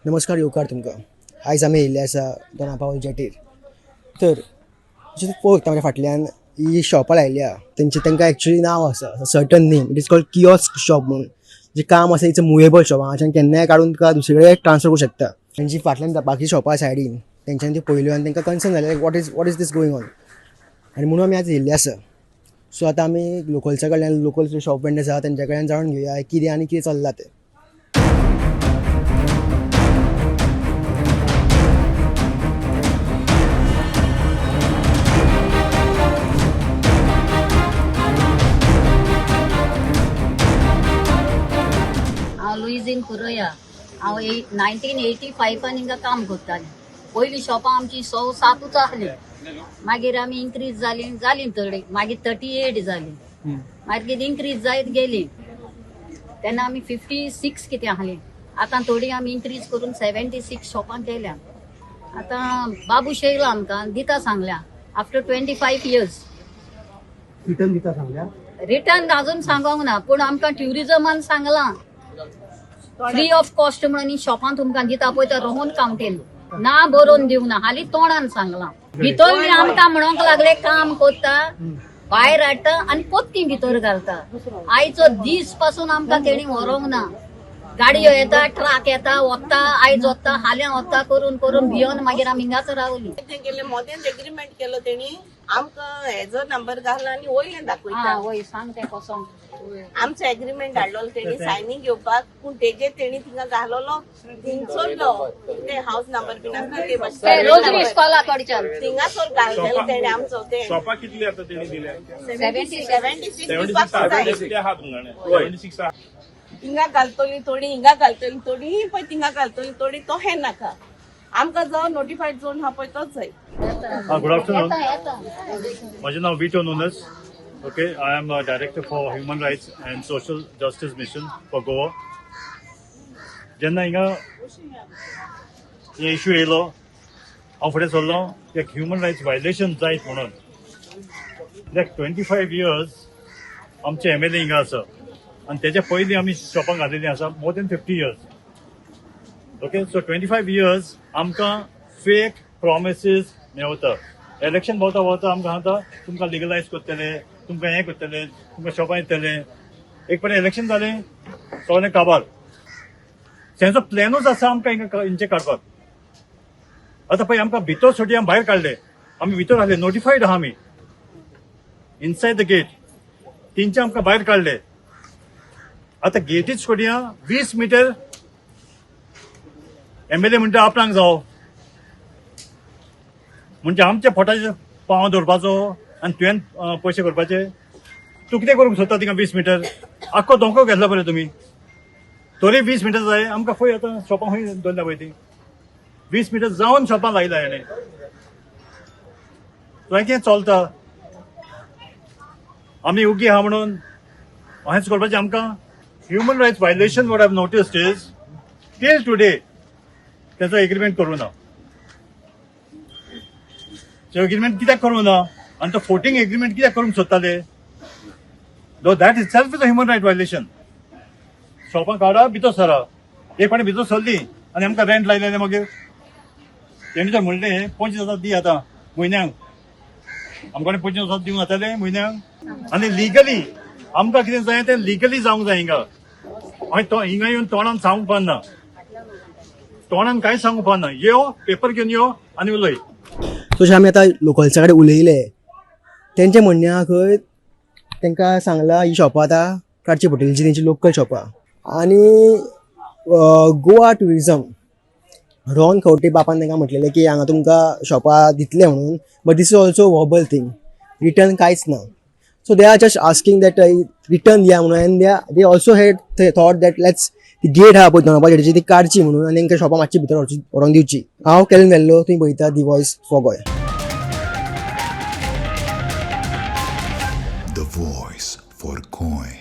नमस्कार येवकार तुमकां. आयज आमी येयल्ले आसा दोनापावल जेटीर. तर अशें पळयता म्हाज्या फाटल्यान ही शॉपां लायल्या तांकां एक्चुअली नांव आसा certain name. It is called kiosk shop म्हणून. जे काम आसा इट्स अ मुवेबल शॉप. हांगाच्यान केन्नाय काडून तुका दुसरे कडेन ट्रान्सफर करूंक शकता. तांची फाटल्यान बाकी शॉपां सायडीन तेंच्यांनी ती पळयल्यो आनी तांकां कन्सर्न जालें what is this going on. आनी म्हणून आमी आज येयल्ले आसा. सो आतां आमी लोकलच्या कडल्यान लोकल शॉप वेंडर्स आसा तेंच्या कडल्यान जाणून घेवया कितें आनी कितें चल्लां तें. हांव लुईजीन कुरया. हांव 1985 हिंगा काम करतालें. पयलीं शॉपां आमची 7 आसली. मागीर आमी इन्क्रीज जाली थोडी. मागीर 38 जाली. मागीर इन्क्रीज जायत गेली. तेन्ना आमी 56 कितें आसली. आतां थोडी आमी इन्क्रीज करून 76 शॉपां केल्या. आतां बाबू शेयलो आमकां दिता सांगल्या आफ्टर 25 years. रिटर्न दिता सांगल्या. रिटर्न अजून सांगोंक ना, पूण आमकां ट्युरिजमान सांगलां फ्री ऑफ कॉस्ट म्हणून शॉपां तुमकां दिता पळय तो रोहन कावंटीन ना बरोवन दिवं ना, हाली तोंडान सांगलां. भितर बी आमकां म्हणोंक लागले काम करता, भायर हाडटा आनी पोत्ती भितर घालता. आयचो दीस पासून आमकां तेणी व्हरोंक ना. गाडयो येता, ट्रक येता, वता, आयज वता, हाल्या वता करून करून भियोन मागीर आमी हिंगाच रावली. गेले मोदेन एग्रीमेंट केलो तेणी आमकां हेजो नंबर घाललो आनी वयलें दाखयता. वय सांग ते कसो आमचो एग्रीमेंट हाडलो तेणी सायनींग घेवपाक, पूण तेजे तेणी थिंगा घालोलो थिंगसोरलो ते हाऊस नंबर बीन आसता ते भाशेन रोजरी स्कॉला कडच्यान थिंगासोर घाललेलो तेणी आमचो ते शॉपा कितली आता तेणी दिल्या 76 ते आहात मुंगाणे 76 हिंगा घालतली थोडी, हिंगा घालतली थोडी, पळय थिंगा घालतली थोडी, तो हे नाका. आमकां जो नोटिफायड झोन हा पळय तोच जाय. Good afternoon. My name is Vito Nunes. Okay, I am a Director for Human Rights and Social Justice Mission for Goa. जेन्ना हिंगा हे इश्यू येयलो हांव फुडें सरलो एक ह्युमन रायट्स वायलेशन जायत म्हणून. कित्याक 25 years आमचे MLA हिंगा आसा आनी तेच्या पयलीं आमी शॉपां घातिल्लीं आसा more than 50 years. Okay, so 25 years आमकां फेक प्रॉमिसीस मेवता. इलेक्शन भोंवता आमकां सांगता तुमकां लिगलायज करतले, तुमकां हें करतले, तुमकां शॉपां येतले. एक फावटी इलेक्शन जालें सगळें काबार. तेंचो प्लॅनूच आसा आमकां हिंगा हेंचे काडपाक. आतां पळय आमकां भितर सोडी आमी भायर काडले, आमी भितर आहले नोटिफायड आहा आमी इनसायड द गेट. तेंचे आमकां भायर काडले. आतां गेटीच सोडया 20 मीटर MLA म्हणटा आपणाक जावो म्हणजे आमच्या पोटाचे पांव दवरपाचो आनी तुवें पयशे करपाचे. तूं कितें करूंक सोदता थिंगा 20 मीटर आख्खो धोको घेतला पळय तुमी. तरी 20 मीटर जाय आमकां खंय आतां शॉपां खंय दवरल्या पळय ती 20 मीटर जावन शॉपां लायला हेणे. तुवें कितें चलता आमी उगी आहा म्हणून अशेंच करपाचें आमकां. Human rights violation what I've noticed is till today तेचो एग्रीमेंट करूं ना. एग्रीमेंट कित्याक करूं ना आनी तो 14 एग्रीमेंट कित्याक करूंक सोदताले. Though that is self is a human right violation. शॉपां काडा भितर सरा. एक फावटी भितर सरली आनी आमकां रेंट लायलेलें मागीर तेणी तर म्हणलें 25,000 दी आतां म्हयन्याक. आमकां 25,000 दिवंक जाताले म्हयन्याक. आनी लिगली आमकां कितें जाय तें लिगली जावंक जाय हिंगा. हिंगा येवन तोंडान सांगूंक पाना. तोंडान कांय सांगूंक पाना. यो पेपर घेवन यो आनी उलय. तशें आमी आतां लोकल्सा कडेन उलयले. तेंचें म्हणणें आहा खंय तांकां सांगलां ही शॉपां आतां काडची पडटली जी तेंची लोकल शॉपां. आनी गोवा ट्युरिजम रॉन खंवटे बापान तांकां म्हटलेलें की हांगा तुमकां शॉपां दितले म्हणून. But this is also vowel thing. Return कांयच ना. So they are just asking that return दिया म्हणून. And they also had thought that let's ती गेट आहा पळय दोनापावल ती काडची म्हणून आनी तांकां शॉपां मातशी भितर व्हरोंक दिवची. हांव केल्लो मेल्लो तुमी पळयता दी वॉयस फॉर गोय. The voice for Goy.